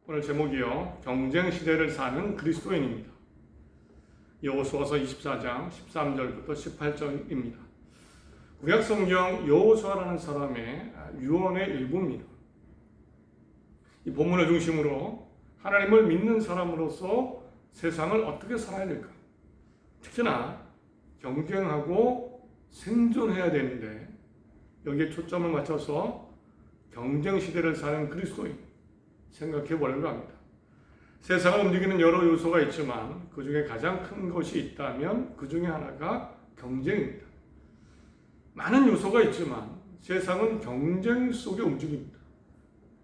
오늘 제목이요, 경쟁 시대를 사는 그리스도인입니다. 여호수아서 24장 13절부터 18절입니다. 구약 성경 여호수아라는 사람의 유언의 일부입니다. 이 본문을 중심으로 하나님을 믿는 사람으로서 세상을 어떻게 살아야 될까? 특히나 경쟁하고 생존해야 되는데 여기에 초점을 맞춰서 경쟁 시대를 사는 그리스도인 생각해 보려고 합니다. 세상을 움직이는 여러 요소가 있지만 그 중에 가장 큰 것이 있다면 그 중에 하나가 경쟁입니다. 많은 요소가 있지만 세상은 경쟁 속에 움직입니다.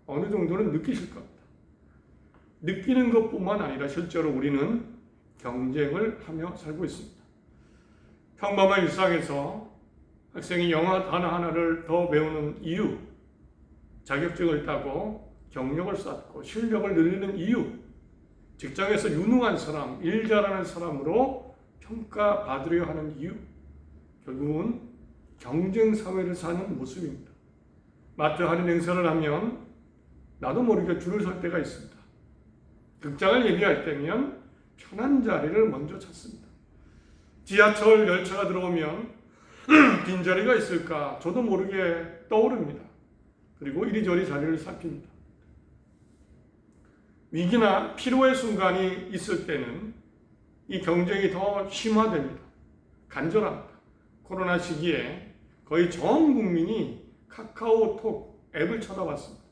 어느 정도는 느끼실 겁니다. 느끼는 것뿐만 아니라 실제로 우리는 경쟁을 하며 살고 있습니다. 평범한 일상에서 학생이 영어 단어 하나를 더 배우는 이유, 자격증을 따고 경력을 쌓고 실력을 늘리는 이유, 직장에서 유능한 사람, 일 잘하는 사람으로 평가받으려 하는 이유, 결국은 경쟁 사회를 사는 모습입니다. 마트 할인 행사를 하면 나도 모르게 줄을 설 때가 있습니다. 극장을 예비할 때면 편한 자리를 먼저 찾습니다. 지하철 열차가 들어오면 빈자리가 있을까 저도 모르게 떠오릅니다. 그리고 이리저리 자리를 살핍니다. 위기나 피로의 순간이 있을 때는 이 경쟁이 더 심화됩니다. 간절합니다. 코로나 시기에 거의 전 국민이 카카오톡 앱을 쳐다봤습니다.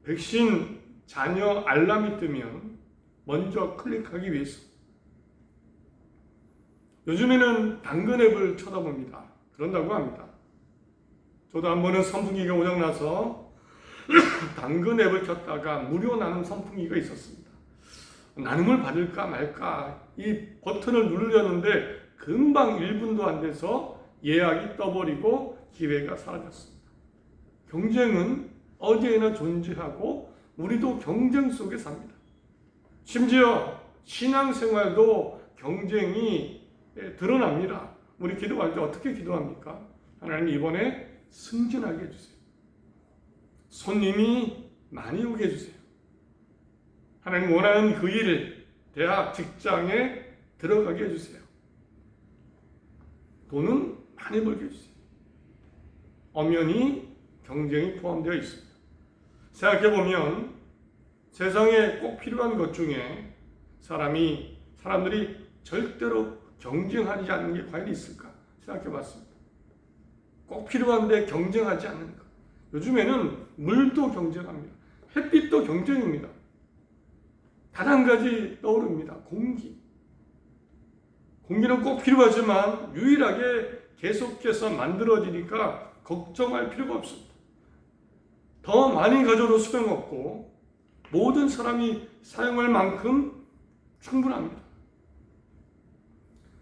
백신 잔여 알람이 뜨면 먼저 클릭하기 위해서. 요즘에는 당근 앱을 쳐다봅니다. 그런다고 합니다. 저도 한 번은 선풍기가 고장나서 당근 앱을 켰다가 무료 나눔 선풍기가 있었습니다. 나눔을 받을까 말까 이 버튼을 누르려는데 금방 1분도 안 돼서 예약이 떠버리고 기회가 사라졌습니다. 경쟁은 어디에나 존재하고 우리도 경쟁 속에 삽니다. 심지어 신앙생활도 경쟁이 드러납니다. 우리 기도할 때 어떻게 기도합니까? 하나님 이번에 승진하게 해주세요. 손님이 많이 오게 해주세요. 하나님 원하는 그 일, 대학, 직장에 들어가게 해주세요. 돈은 많이 벌게 해주세요. 엄연히 경쟁이 포함되어 있습니다. 생각해보면 세상에 꼭 필요한 것 중에 사람들이 절대로 경쟁하지 않는 게 과연 있을까 생각해봤습니다. 꼭 필요한데 경쟁하지 않는 것. 요즘에는 물도 경쟁합니다. 햇빛도 경쟁입니다. 단 한 가지 떠오릅니다. 공기는 꼭 필요하지만 유일하게 계속해서 만들어지니까 걱정할 필요가 없습니다. 더 많이 가져도 소용없고 모든 사람이 사용할 만큼 충분합니다.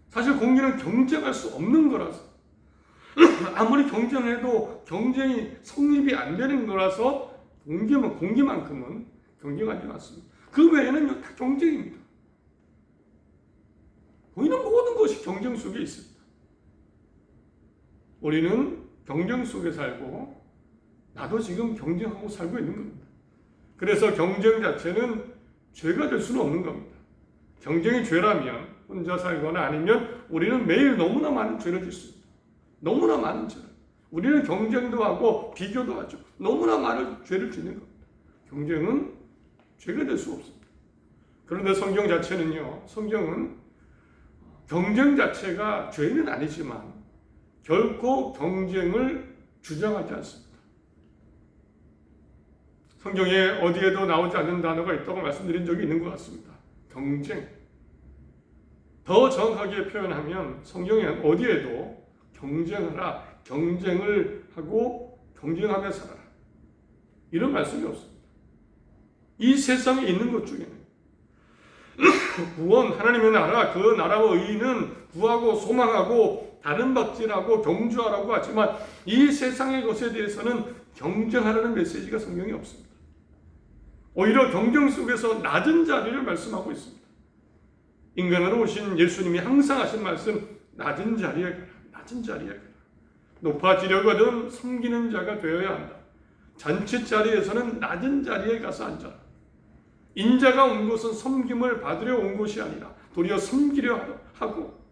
사실 공기는 경쟁할 수 없는 거라서 아무리 경쟁해도 경쟁이 성립이 안 되는 거라서 공기만큼은 경쟁하지 않습니다. 그 외에는 다 경쟁입니다. 보이는 모든 것이 경쟁 속에 있습니다. 우리는 경쟁 속에 살고 나도 지금 경쟁하고 살고 있는 겁니다. 그래서 경쟁 자체는 죄가 될 수는 없는 겁니다. 경쟁이 죄라면 혼자 살거나 아니면 우리는 매일 너무나 많은 죄를 짓습니다. 너무나 많은 죄를. 우리는 경쟁도 하고 비교도 하죠. 너무나 많은 죄를 짓는 겁니다. 경쟁은 죄가 될 수 없습니다. 그런데 성경 자체는요. 성경은 경쟁 자체가 죄는 아니지만 결코 경쟁을 주장하지 않습니다. 성경에 어디에도 나오지 않는 단어가 있다고 말씀드린 적이 있는 것 같습니다. 경쟁. 더 정확하게 표현하면 성경에는 어디에도 경쟁하라, 경쟁을 하고 경쟁하며 살아라. 이런 말씀이 없습니다. 이 세상에 있는 것 중에는 구원, 하나님의 나라, 그 나라와 의의는 구하고 소망하고 다른 박질하고 경주하라고 하지만 이 세상의 것에 대해서는 경쟁하라는 메시지가 성경에 없습니다. 오히려 경쟁 속에서 낮은 자리를 말씀하고 있습니다. 인간으로 오신 예수님이 항상 하신 말씀, 낮은 자리에 가라, 낮은 자리에 가라. 높아지려거든 섬기는 자가 되어야 한다. 잔치 자리에서는 낮은 자리에 가서 앉아라. 인자가 온 것은 섬김을 받으려 온 것이 아니라 도리어 섬기려 하고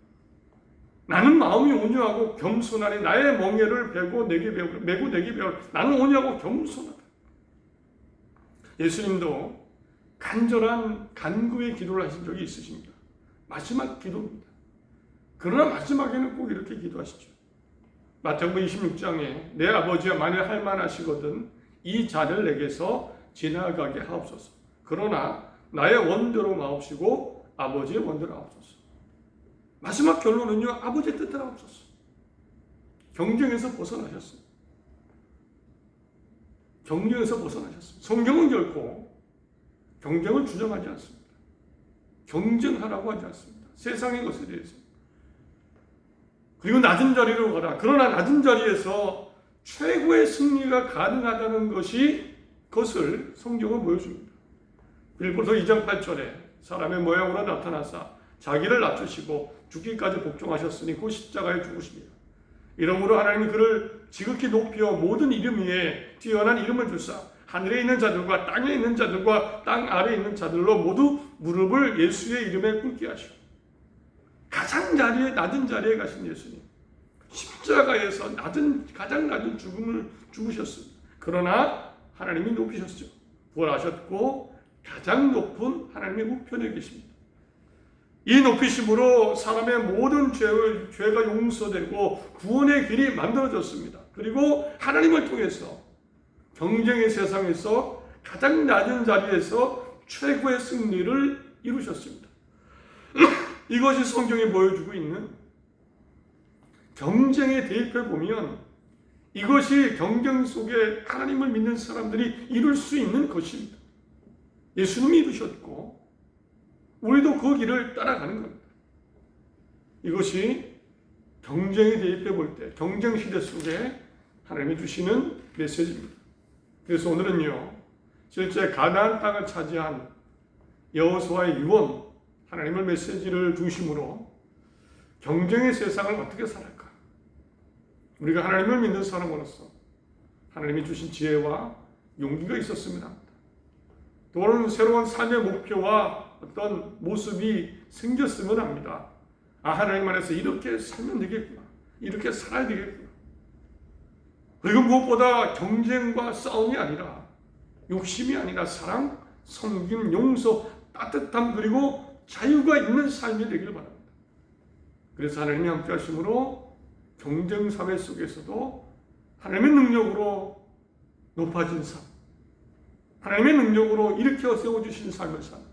나는 마음이 온유하고 겸손하니 나의 멍에를 메고 내게 배우라. 나는 온유하고 겸손하다. 예수님도 간절한 간구의 기도를 하신 적이 있으십니다. 마지막 기도입니다. 그러나 마지막에는 꼭 이렇게 기도하시죠. 마태복음 26장에 내 아버지가 만일 할 만하시거든 이 잔을 내게서 지나가게 하옵소서. 그러나 나의 원대로 마옵시고 아버지의 원대로 하옵소서. 마지막 결론은요, 아버지의 뜻대로 하옵소서. 경쟁에서 벗어나셨습니다. 경쟁에서 벗어나셨습니다. 성경은 결코 경쟁을 주장하지 않습니다. 경쟁하라고 하지 않습니다. 세상의 것에 대해서. 그리고 낮은 자리로 가라. 그러나 낮은 자리에서 최고의 승리가 가능하다는 것을 성경은 보여줍니다. 빌보서 2장 8절에 사람의 모양으로 나타나사 자기를 낮추시고 죽기까지 복종하셨으니 그 십자가에 죽으십니다. 이러므로 하나님이 그를 지극히 높여 모든 이름 위에 뛰어난 이름을 주사 하늘에 있는 자들과 땅에 있는 자들과 땅 아래에 있는 자들로 모두 무릎을 예수의 이름에 꿇게 하시고 가장 낮은 자리에 가신 예수님 십자가에서 가장 낮은 죽음을 죽으셨습니다. 그러나 하나님이 높이셨죠. 부활하셨고 가장 높은 하나님의 우편에 계십니다. 이 높이심으로 사람의 모든 죄가 용서되고 구원의 길이 만들어졌습니다. 그리고 하나님을 통해서 경쟁의 세상에서 가장 낮은 자리에서 최고의 승리를 이루셨습니다. 이것이 성경이 보여주고 있는 경쟁에 대입해 보면 이것이 경쟁 속에 하나님을 믿는 사람들이 이룰 수 있는 것입니다. 예수님이 이루셨고 우리도 그 길을 따라가는 겁니다. 이것이 경쟁에 대입해 볼 때 경쟁 시대 속에 하나님이 주시는 메시지입니다. 그래서 오늘은요, 실제 가나안 땅을 차지한 여호수아의 유언, 하나님의 메시지를 중심으로 경쟁의 세상을 어떻게 살아갈까? 우리가 하나님을 믿는 사람으로서 하나님이 주신 지혜와 용기가 있었으면 합니다. 또는 새로운 삶의 목표와 어떤 모습이 생겼으면 합니다. 하나님 안에서 이렇게 살면 되겠구나. 이렇게 살아야 되겠구나. 그리고 무엇보다 경쟁과 싸움이 아니라 욕심이 아니라 사랑, 섬김, 용서, 따뜻함 그리고 자유가 있는 삶이 되길 바랍니다. 그래서 하나님이 함께 하심으로 경쟁 사회 속에서도 하나님의 능력으로 높아진 삶, 하나님의 능력으로 일으켜 세워주신 삶을 사는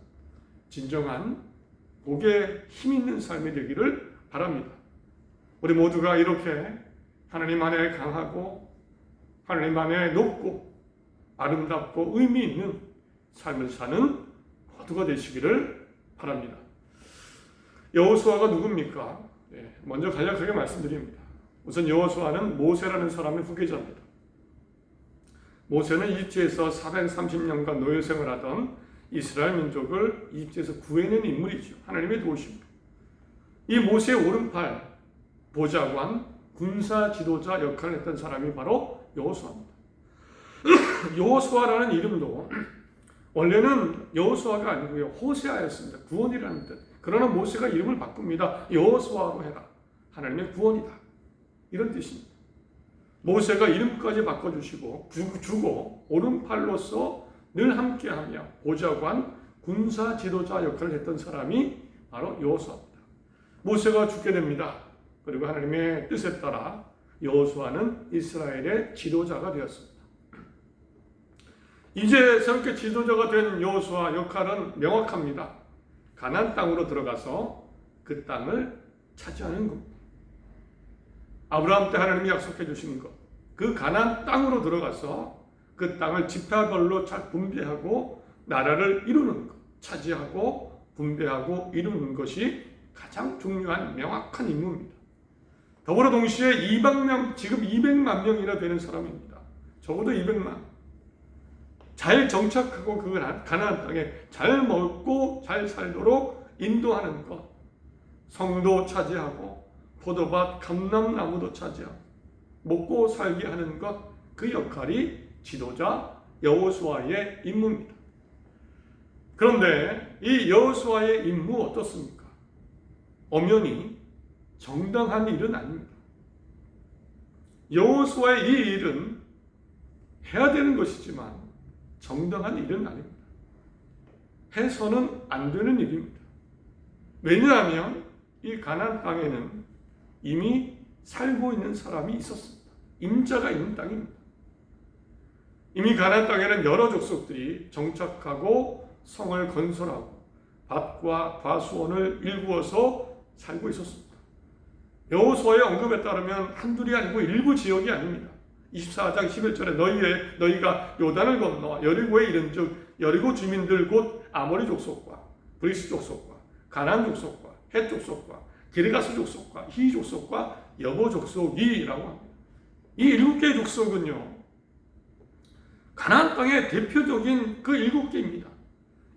진정한 복에 힘 있는 삶이 되기를 바랍니다. 우리 모두가 이렇게 하나님 안에 강하고 하나님 안에 높고 아름답고 의미 있는 삶을 사는 모두가 되시기를 바랍니다. 여호수아가 누굽니까? 먼저 간략하게 말씀드립니다. 우선 여호수아는 모세라는 사람의 후계자입니다. 모세는 이집트에서 430년간 노예 생활하던 이스라엘 민족을 이집트에서 구해낸 인물이죠. 하나님의 도우십니다. 이 모세의 오른팔, 보좌관, 군사 지도자 역할을 했던 사람이 바로 여호수아입니다. 여호수아라는 이름도 원래는 여호수아가 아니고요, 호세아였습니다. 구원이라는 뜻. 그러나 모세가 이름을 바꿉니다. 여호수아로 해라. 하나님의 구원이다. 이런 뜻입니다. 모세가 이름까지 바꿔주시고 주고 오른팔로서 늘 함께하며 보좌관, 군사 지도자 역할을 했던 사람이 바로 여호수아입니다. 모세가 죽게 됩니다. 그리고 하나님의 뜻에 따라 여호수아는 이스라엘의 지도자가 되었습니다. 이제 새롭게 지도자가 된 여호수아 역할은 명확합니다. 가나안 땅으로 들어가서 그 땅을 차지하는 겁니다. 아브라함 때 하나님이 약속해 주신 것, 그 가나안 땅으로 들어가서 그 땅을 지파별로 잘 분배하고 나라를 이루는 것, 차지하고 분배하고 이루는 것이 가장 중요한 명확한 임무입니다. 더불어 동시에 지금 200만 명이나 되는 사람입니다. 적어도 200만. 잘 정착하고 그 가나안 땅에 잘 먹고 잘 살도록 인도하는 것, 성도 차지하고 포도밭, 감람나무도 차지하고 먹고 살게 하는 것, 그 역할이 지도자 여호수아의 임무입니다. 그런데 이 여호수아의 임무 어떻습니까? 엄연히 정당한 일은 아닙니다. 여호수아의 이 일은 해야 되는 것이지만 정당한 일은 아닙니다. 해서는 안 되는 일입니다. 왜냐하면 이 가나안 땅에는 이미 살고 있는 사람이 있었습니다. 임자가 있는 땅입니다. 이미 가나안 땅에는 여러 족속들이 정착하고 성을 건설하고 밭과 과수원을 일구어서 살고 있었습니다. 여호수아의 언급에 따르면 한둘이 아니고 일부 지역이 아닙니다. 24장 11절에 너희가 요단을 건너 여리고에 이른즉 여리고 주민들 곧 아모리 족속과 브리스 족속과 가나안 족속과 헷 족속과 기르가스 족속과 히 족속과 여보 족속이라고 합니다. 이 7개의 족속은요, 가나안 땅의 대표적인 그 7개입니다.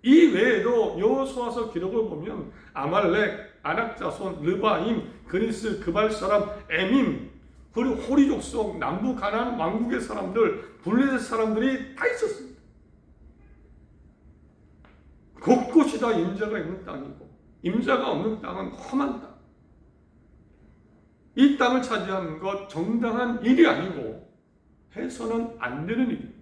이 외에도 여호수아서 기록을 보면 아말렉, 아낙자손, 르바임, 그니스, 그발 사람, 에밈, 그리고 호리 족속, 남부 가나안 왕국의 사람들, 블레셋 사람들이 다 있었습니다. 곳곳이 다 임자가 있는 땅이고 임자가 없는 땅은 험한 땅. 이 땅을 차지하는 것 정당한 일이 아니고 해서는 안 되는 일입니다.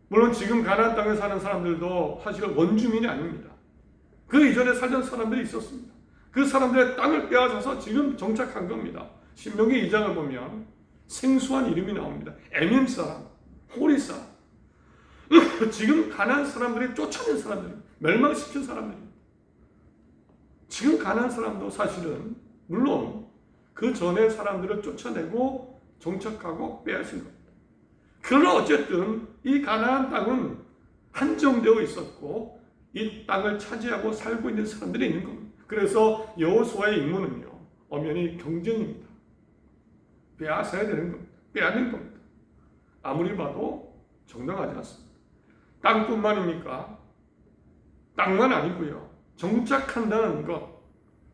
물론 지금 가나안 땅에 사는 사람들도 사실 원주민이 아닙니다. 그 이전에 살던 사람들이 있었습니다. 그 사람들의 땅을 빼앗아서 지금 정착한 겁니다. 신명기 2장을 보면 생소한 이름이 나옵니다. 에밈 사람, 호리 사람. 지금 가나안 사람들이 쫓아낸 사람들이, 멸망시킨 사람들입니다. 지금 가나안 사람도 사실은 물론 그 전에 사람들을 쫓아내고 정착하고 빼앗은 겁니다. 그러나 어쨌든 이 가나안 땅은 한정되어 있었고 이 땅을 차지하고 살고 있는 사람들이 있는 겁니다. 그래서 여호수아의 임무는요, 엄연히 경쟁입니다. 빼앗아야 되는 겁니다. 빼앗는 겁니다. 아무리 봐도 정당하지 않습니다. 땅뿐만입니까? 땅만 아니고요. 정착한다는 것,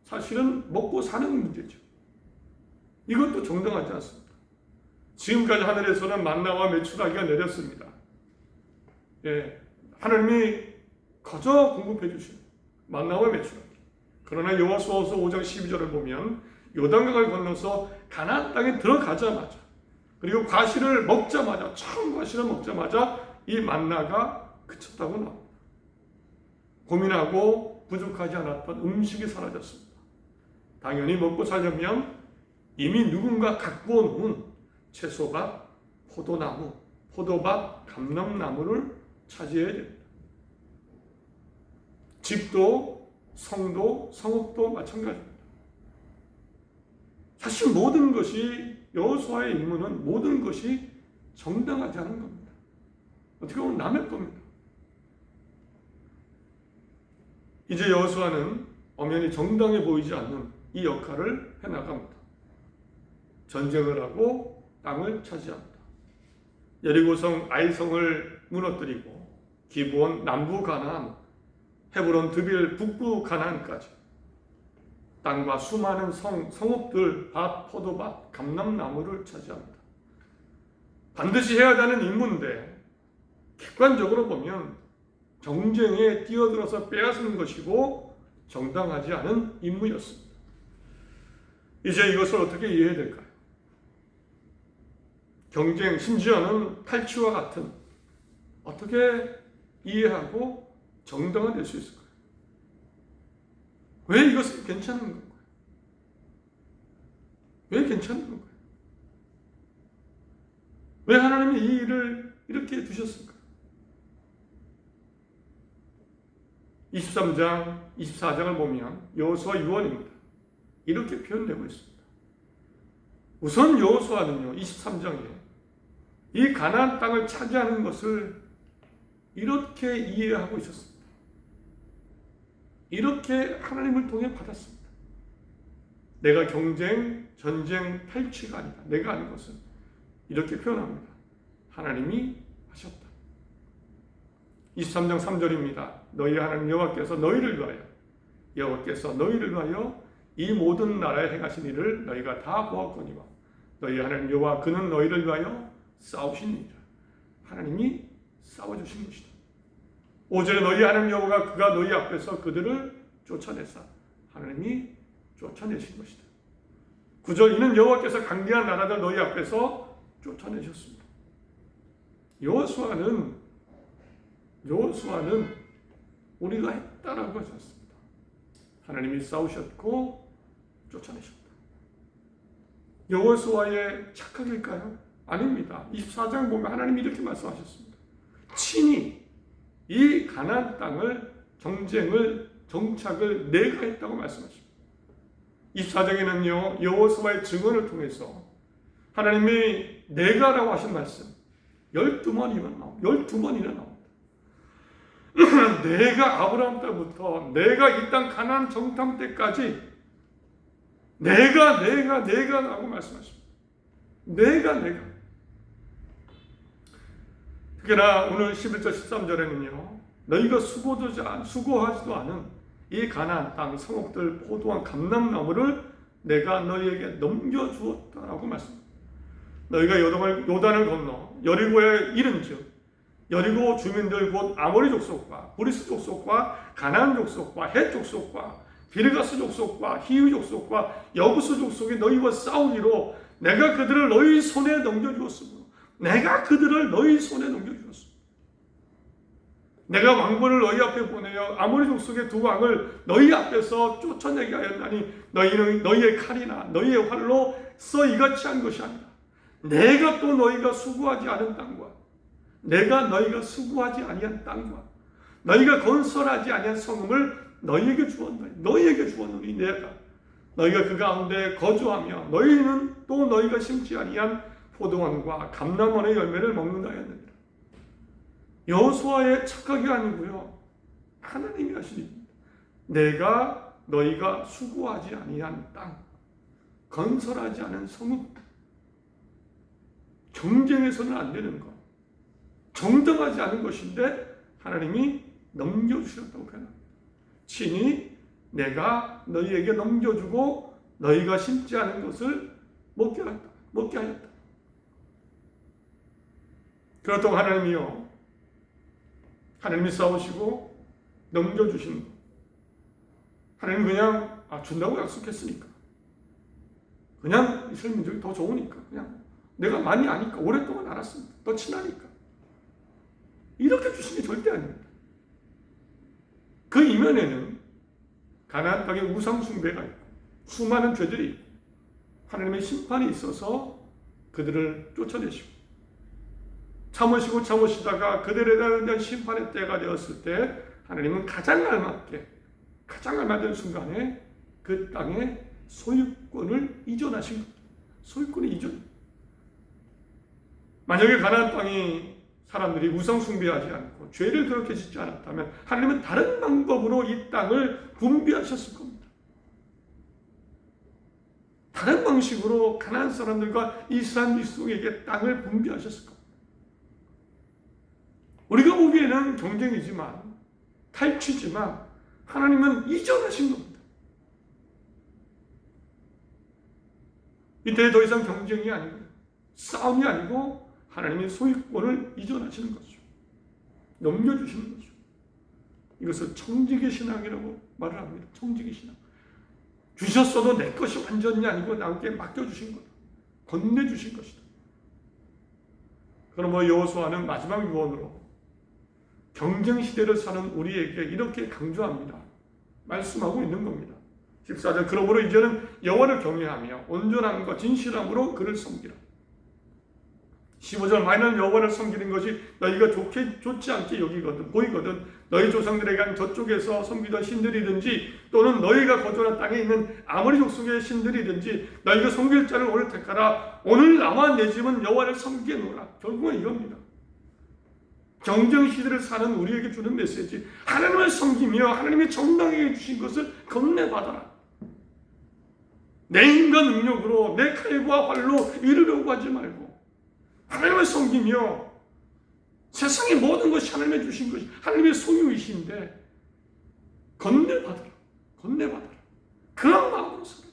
사실은 먹고 사는 문제죠. 이것도 정당하지 않습니다. 지금까지 하늘에서는 만나와 메추라기가 내렸습니다. 예, 하나님이 거저 공급해 주십니다. 만나와 메추라기. 그러나 여호수아서 5장 12절을 보면 요단강을 건너서 가나안 땅에 들어가자마자, 그리고 과실을 먹자마자, 처음 과실을 먹자마자 이 만나가 그쳤다고 나옵니다. 고민하고 부족하지 않았던 음식이 사라졌습니다. 당연히 먹고 살려면 이미 누군가 갖고 놓은 채소밭, 포도나무, 포도밭, 감람나무를 차지해야 됩니다. 집도, 성도, 성읍도 마찬가지입니다. 사실 모든 것이, 여호수아의 임무는 모든 것이 정당하지 않은 겁니다. 어떻게 보면 남의 겁니다. 이제 여호수아는 엄연히 정당해 보이지 않는 이 역할을 해나갑니다. 전쟁을 하고 땅을 차지합니다. 여리고성 아이성을 무너뜨리고 기브온 남부 가나안, 헤브론 드빌 북부 가나안까지 땅과 수많은 성읍들, 밭, 포도밭, 감람나무를 차지합니다. 반드시 해야 되는 임무인데 객관적으로 보면 경쟁에 뛰어들어서 빼앗는 것이고 정당하지 않은 임무였습니다. 이제 이것을 어떻게 이해해야 될까요? 경쟁, 심지어는 탈취와 같은, 어떻게 이해하고 정당화될 수 있을까요? 왜 이것은 괜찮은 건가요? 왜 괜찮은 건가요? 왜 하나님이 이 일을 이렇게 두셨을까요? 23장, 24장을 보면 여호수아 유언입니다. 이렇게 표현되고 있습니다. 우선 여호수아는요, 23장에 이 가나안 땅을 차지하는 것을 이렇게 이해하고 있었습니다. 이렇게 하나님을 통해 받았습니다. 내가 경쟁, 전쟁, 탈취가 아니다. 내가 아닌 것은 이렇게 표현합니다. 하나님이 하셨다. 23장 3절입니다. 너희 하나님 여호와께서 너희를 위하여 이 모든 나라에 행하신 일을 너희가 다 보았거니와 너희 하나님 여호와 그는 너희를 위하여 싸우시니라. 하나님이 싸워주신 것이다. 5절에 너희 하나님 여호와가 그가 너희 앞에서 그들을 쫓아내사 하나님이 쫓아내신 것이다. 9절 이는 여호와께서 강대한 나라들 너희 앞에서 쫓아내셨습니다. 여호수아는 우리가 했다라고 하셨습니다. 하나님이 싸우셨고 쫓아내셨다. 여호수아의 착각일까요? 아닙니다. 24장 보면 하나님이 이렇게 말씀하셨습니다. 친히 이 가나안 땅을 정착을 내가 했다고 말씀하십니다. 24장에는요 여호수아의 증언을 통해서 하나님이 내가라고 하신 말씀 12번이나 나옵니다. 내가 아브라함 때부터 내가 이 땅 가나안 정탐 때까지 내가 라고 말씀하십니다. 내가 특히나 오늘 11절 13절에는요 너희가 수고하지도 않은 이 가나안 땅 성읍들 포도원 감람나무를 내가 너희에게 넘겨주었다라고 말씀합니다. 너희가 요단을 건너 여리고에 이른즉 여리고 주민들 곧 아모리 족속과 브리스 족속과 가나안 족속과 헷 족속과 비르가스 족속과 히위 족속과 여부스 족속이 너희와 싸우기로 내가 그들을 너희 손에 넘겨주었으므로 내가 왕벌을 너희 앞에 보내어 아모리 족속의 두 왕을 너희 앞에서 쫓아내게 하였나니 너희는 너희의 칼이나 너희의 활로 써 이같이 한 것이 아니라 내가 또 너희가 수고하지 않은 땅과 너희가 건설하지 아니한 성읍을 너희에게 주었노니 내가 너희가 그 가운데 거주하며 너희는 또 너희가 심지 아니한 포도원과 감람원의 열매를 먹는다 하였느니라. 여호수아의 착각이 아니고요 하나님이 하시니 너희가 수고하지 아니한 땅, 건설하지 않은 성읍, 경쟁해서는 안 되는 것, 정당하지 않은 것인데 하나님이 넘겨주셨다고 표현합니다. 친히 내가 너희에게 넘겨주고 너희가 심지 않은 것을 먹게 하였다. 그렇다고 하나님이 싸우시고 넘겨주신 것, 하나님 그냥 준다고 약속했으니까, 그냥 이스라엘 민족이 더 좋으니까, 그냥 내가 많이 아니까, 오랫동안 알았으니까, 더 친하니까 이렇게 주신 게 절대 아닙니다. 그 이면에는 가나안 땅에 우상 숭배가 있고 수많은 죄들이 있고 하나님의 심판이 있어서 그들을 쫓아내시고 참으시다가 그들에 대한 심판의 때가 되었을 때 하나님은 가장 알맞은 순간에 그 땅에 소유권을 이전하신 겁니다. 소유권의 이전. 만약에 가나안 땅이 사람들이 우상 숭배하지 않고 죄를 그렇게 짓지 않았다면 하나님은 다른 방법으로 이 땅을 분배하셨을 겁니다. 다른 방식으로 가나안 사람들과 이스라엘 민족에게 땅을 분배하셨을 겁니다. 우리가 보기에는 경쟁이지만, 탈취지만 하나님은 이전하신 겁니다. 이때 더 이상 경쟁이 아니고 싸움이 아니고 하나님의 소유권을 이전하시는 거죠. 넘겨주시는 거죠. 이것을 청지기 신앙이라고 말을 합니다. 청지기 신앙. 주셨어도 내 것이 완전히 아니고 나에게 맡겨주신 것, 건네주신 것이다. 그러므로 여호수아는 마지막 유언으로 경쟁 시대를 사는 우리에게 이렇게 강조합니다. 말씀하고 있는 겁니다. 14절 그러므로 이제는 여호와를 경외하며 온전함과 진실함으로 그를 섬기라. 15절 만일 여호와를 섬기는 것이 너희가 좋지 않게 보이거든 너희 조상들에게 한 저쪽에서 섬기던 신들이든지 또는 너희가 거주하는 땅에 있는 아모리 족속의 신들이든지 너희가 섬길 자를 오늘 택하라. 오늘 나와 내 집은 여호와를 섬기게 놓으라. 결국은 이겁니다. 경쟁 시대를 사는 우리에게 주는 메시지, 하나님을 섬기며 하나님이 정당하게 주신 것을 건네받아라. 내 힘과 능력으로 내 칼과 활로 이루려고 하지 말고 하나님을 섬기며 세상의 모든 것이 하나님의 주신 것이 하나님의 소유이신데 건네받아라. 그런 마음으로 살아라.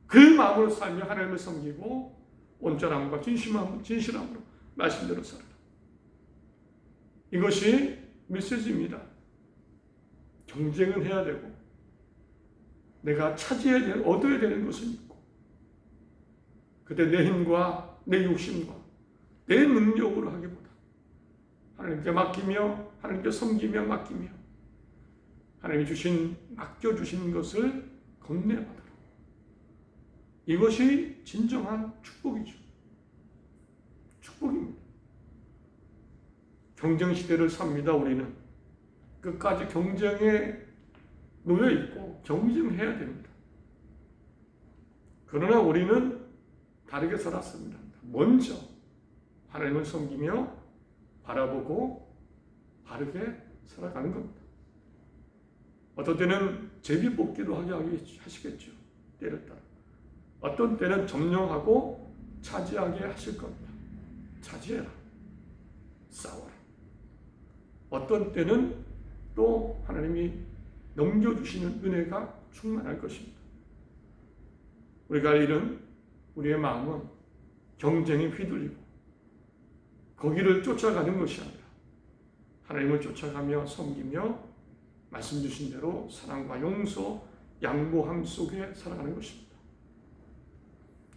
그 마음으로 살며 하나님을 섬기고 온전함과 진실함으로 말씀대로 살아라. 이것이 메시지입니다. 경쟁은 해야 되고 내가 차지해야 되는, 얻어야 되는 것은 있고, 그때 내 힘과 내 욕심과 내 능력으로 하기보다 하나님께 맡기며, 하나님께 섬기며 맡기며, 하나님이 맡겨주신 것을 건네받으라. 이것이 진정한 축복이죠. 축복입니다. 경쟁 시대를 삽니다. 우리는 끝까지 경쟁에 놓여 있고 경쟁해야 됩니다. 그러나 우리는 다르게 살았습니다. 먼저 하나님을 섬기며 바라보고 바르게 살아가는 겁니다. 어떤 때는 제비뽑기도 하시겠죠. 때를 따라. 어떤 때는 점령하고 차지하게 하실 겁니다. 차지해라. 싸워라. 어떤 때는 또 하나님이 넘겨주시는 은혜가 충만할 것입니다. 우리가 할 일은, 우리의 마음은 경쟁에 휘둘리고 거기를 쫓아가는 것이 아니라 하나님을 쫓아가며 섬기며 말씀 주신 대로 사랑과 용서, 양보함 속에 살아가는 것입니다.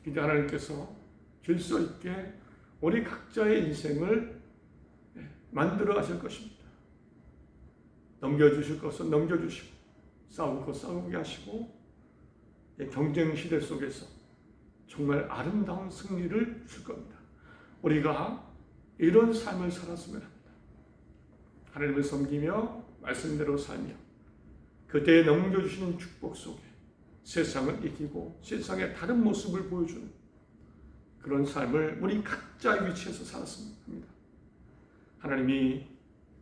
이제 하나님께서 질서 있게 우리 각자의 인생을 만들어 가실 것입니다. 넘겨주실 것은 넘겨주시고, 싸울 것 싸우게 하시고, 경쟁 시대 속에서 정말 아름다운 승리를 줄 겁니다. 우리가 이런 삶을 살았으면 합니다. 하나님을 섬기며 말씀대로 살며 그때에 넘겨주시는 축복 속에 세상을 이기고 세상의 다른 모습을 보여주는 그런 삶을 우리 각자의 위치에서 살았으면 합니다. 하나님이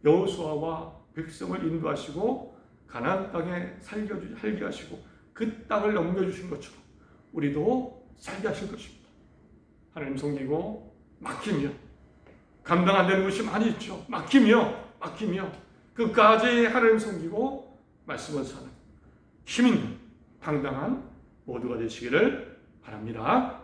여호수아와 백성을 인도하시고 가나안 땅에 살게 하시고 그 땅을 넘겨주신 것처럼 우리도 살게 하실 것입니다. 하나님 섬기고 맡기며, 감당 안 되는 것이 많이 있죠. 맡기며 끝까지 하나님 섬기고 말씀을 사는 힘있는 당당한 모두가 되시기를 바랍니다.